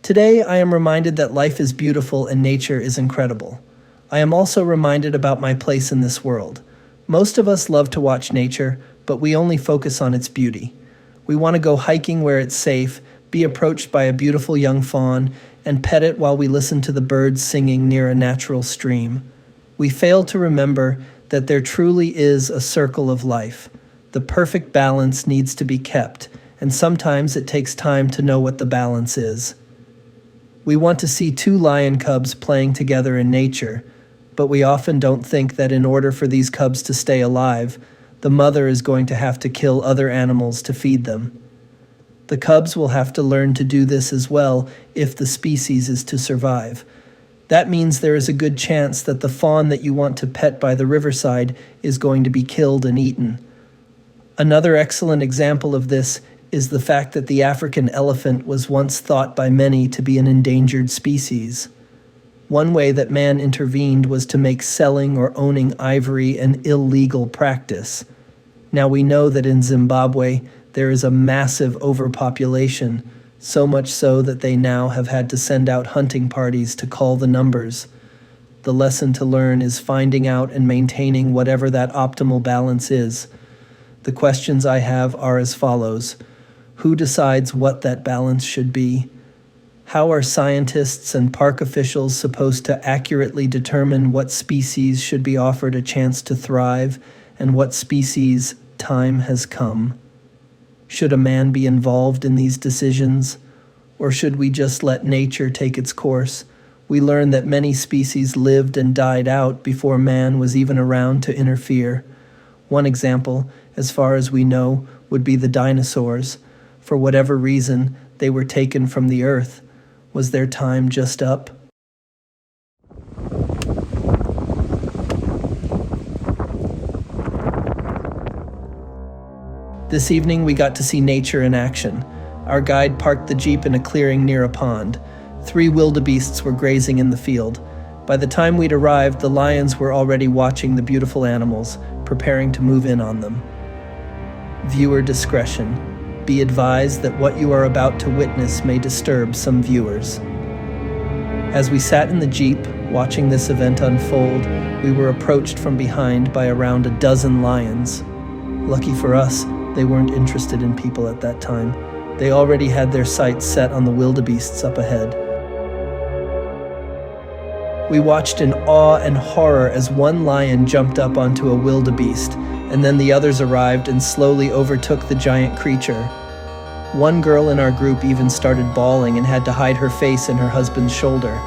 Today, I am reminded that life is beautiful and nature is incredible. I am also reminded about my place in this world. Most of us love to watch nature, but we only focus on its beauty. We want to go hiking where it's safe, be approached by a beautiful young fawn, and pet it while we listen to the birds singing near a natural stream. We fail to remember that there truly is a circle of life. The perfect balance needs to be kept, and sometimes it takes time to know what the balance is. We want to see two lion cubs playing together in nature, but we often don't think that in order for these cubs to stay alive, the mother is going to have to kill other animals to feed them. The cubs will have to learn to do this as well if the species is to survive. That means there is a good chance that the fawn that you want to pet by the riverside is going to be killed and eaten. Another excellent example of this is the fact that the African elephant was once thought by many to be an endangered species. One way that man intervened was to make selling or owning ivory an illegal practice. Now we know that in Zimbabwe there is a massive overpopulation, so much so that they now have had to send out hunting parties to call the numbers. The lesson to learn is finding out and maintaining whatever that optimal balance is. The questions I have are as follows. Who decides what that balance should be? How are scientists and park officials supposed to accurately determine what species should be offered a chance to thrive and what species' time has come? Should a man be involved in these decisions? Or should we just let nature take its course? We learn that many species lived and died out before man was even around to interfere. One example, as far as we know, would be the dinosaurs. For whatever reason, they were taken from the earth. Was their time just up? This evening we got to see nature in action. Our guide parked the Jeep in a clearing near a pond. 3 wildebeests were grazing in the field. By the time we'd arrived, the lions were already watching the beautiful animals, preparing to move in on them. Viewer discretion. Be advised that what you are about to witness may disturb some viewers. As we sat in the Jeep, watching this event unfold, we were approached from behind by around a dozen lions. Lucky for us, they weren't interested in people at that time. They already had their sights set on the wildebeests up ahead. We watched in awe and horror as one lion jumped up onto a wildebeest, and then the others arrived and slowly overtook the giant creature. One girl in our group even started bawling and had to hide her face in her husband's shoulder.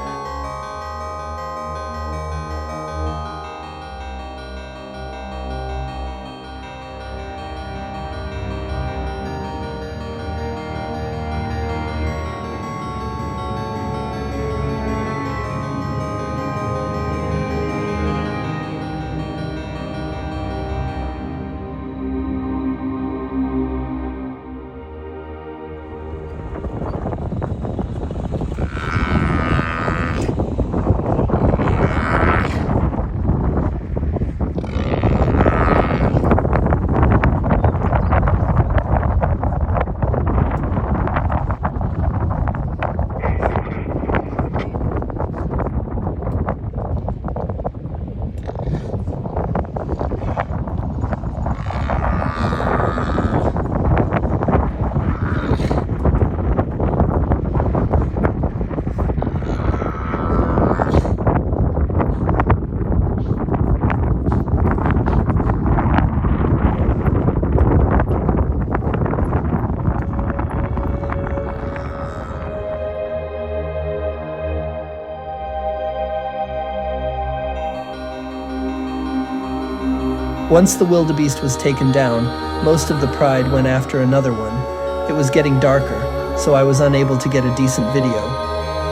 Once the wildebeest was taken down, most of the pride went after another one. It was getting darker, so I was unable to get a decent video.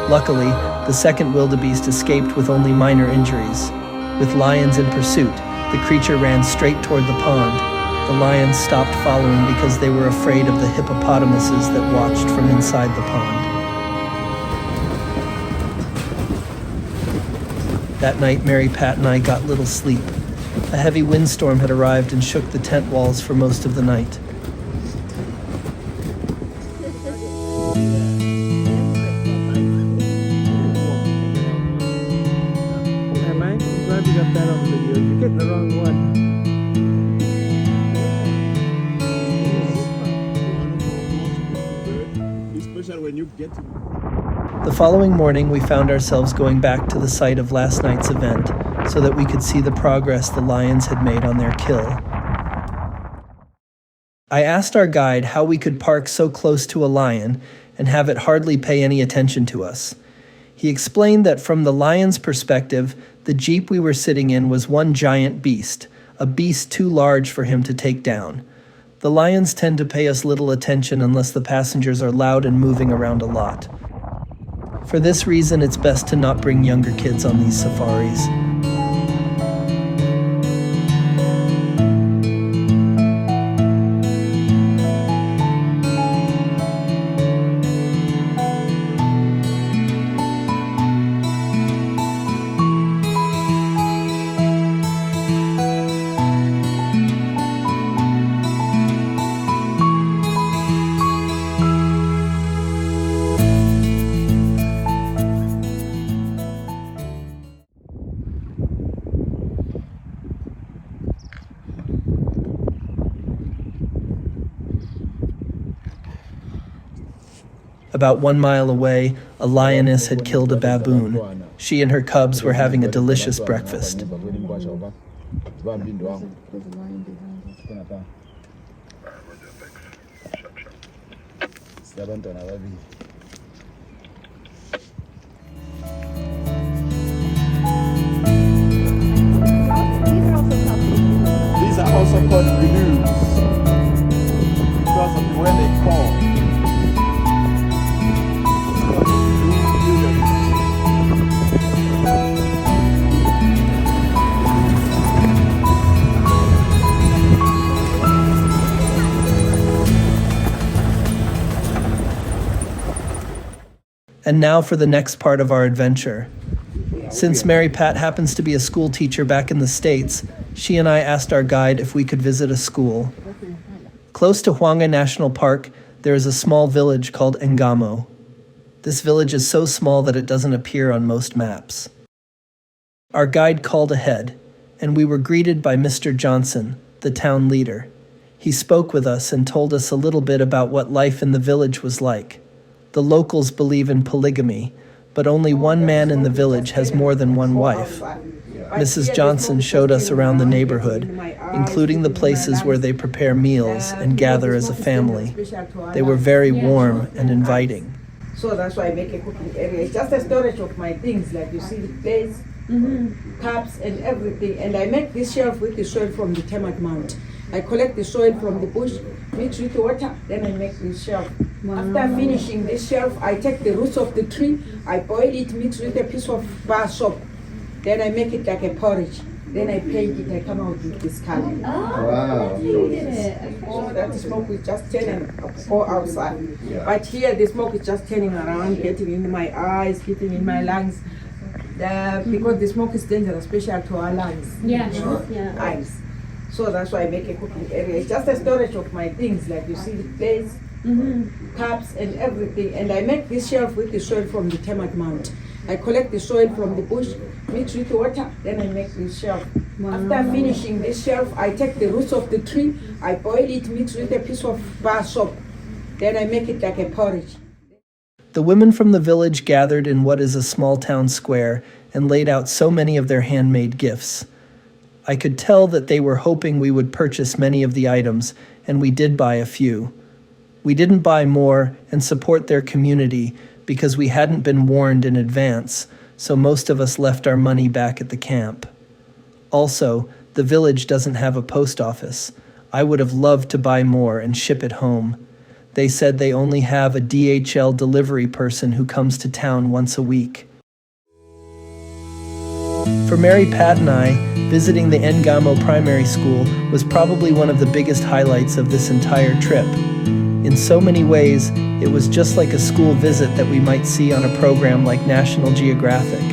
Luckily, the second wildebeest escaped with only minor injuries. With lions in pursuit, the creature ran straight toward the pond. The lions stopped following because they were afraid of the hippopotamuses that watched from inside the pond. That night, Mary Pat and I got little sleep. A heavy windstorm had arrived and shook the tent walls for most of the night. The following morning, we found ourselves going back to the site of last night's event so that we could see the progress the lions had made on their kill. I asked our guide how we could park so close to a lion and have it hardly pay any attention to us. He explained that from the lion's perspective, the Jeep we were sitting in was one giant beast, a beast too large for him to take down. The lions tend to pay us little attention unless the passengers are loud and moving around a lot. For this reason, it's best to not bring younger kids on these safaris. About 1 mile away, a lioness had killed a baboon. She and her cubs were having a delicious breakfast. These are also called canoes because of the way they fall. And now for the next part of our adventure. Since Mary Pat happens to be a school teacher back in the States, she and I asked our guide if we could visit a school. Close to Huanga National Park, there is a small village called Ngamo. This village is so small that it doesn't appear on most maps. Our guide called ahead, and we were greeted by Mr. Johnson, the town leader. He spoke with us and told us a little bit about what life in the village was like. The locals believe in polygamy, but only one man in the village has more than one wife. Mrs. Johnson showed us around the neighborhood, including the places where they prepare meals and gather as a family. They were very warm and inviting. So that's why I make a cooking area. It's just a storage of my things, like you see the plates, cups and everything. And I make this shelf with the soil from the termite mound. I collect the soil from the bush, mix with the water, then I make this shelf. After finishing this shelf, I take the roots of the tree, I boil it, mix with a piece of bar soap. Then I make it like a porridge. Then I paint it, I come out with this color. Wow. So that smoke is just turning for outside. But here the smoke is just turning around, getting in my eyes, getting in my lungs. Because the smoke is dangerous, especially to our lungs. Eyes. So that's why I make a cooking area. It's just a storage of my things, like you see the plates, cups and everything. And I make this shelf with the soil from the termite mound. I collect the soil from the bush, mix with the water, then I make this shelf. After finishing this shelf, I take the roots of the tree, I boil it, mix with a piece of bar soap. Then I make it like a porridge. The women from the village gathered in what is a small town square and laid out so many of their handmade gifts. I could tell that they were hoping we would purchase many of the items, and we did buy a few. We didn't buy more and support their community because we hadn't been warned in advance, so most of us left our money back at the camp. Also, the village doesn't have a post office. I would have loved to buy more and ship it home. They said they only have a DHL delivery person who comes to town once a week. For Mary Pat and I, visiting the Ngamo primary school was probably one of the biggest highlights of this entire trip. In so many ways, it was just like a school visit that we might see on a program like National Geographic.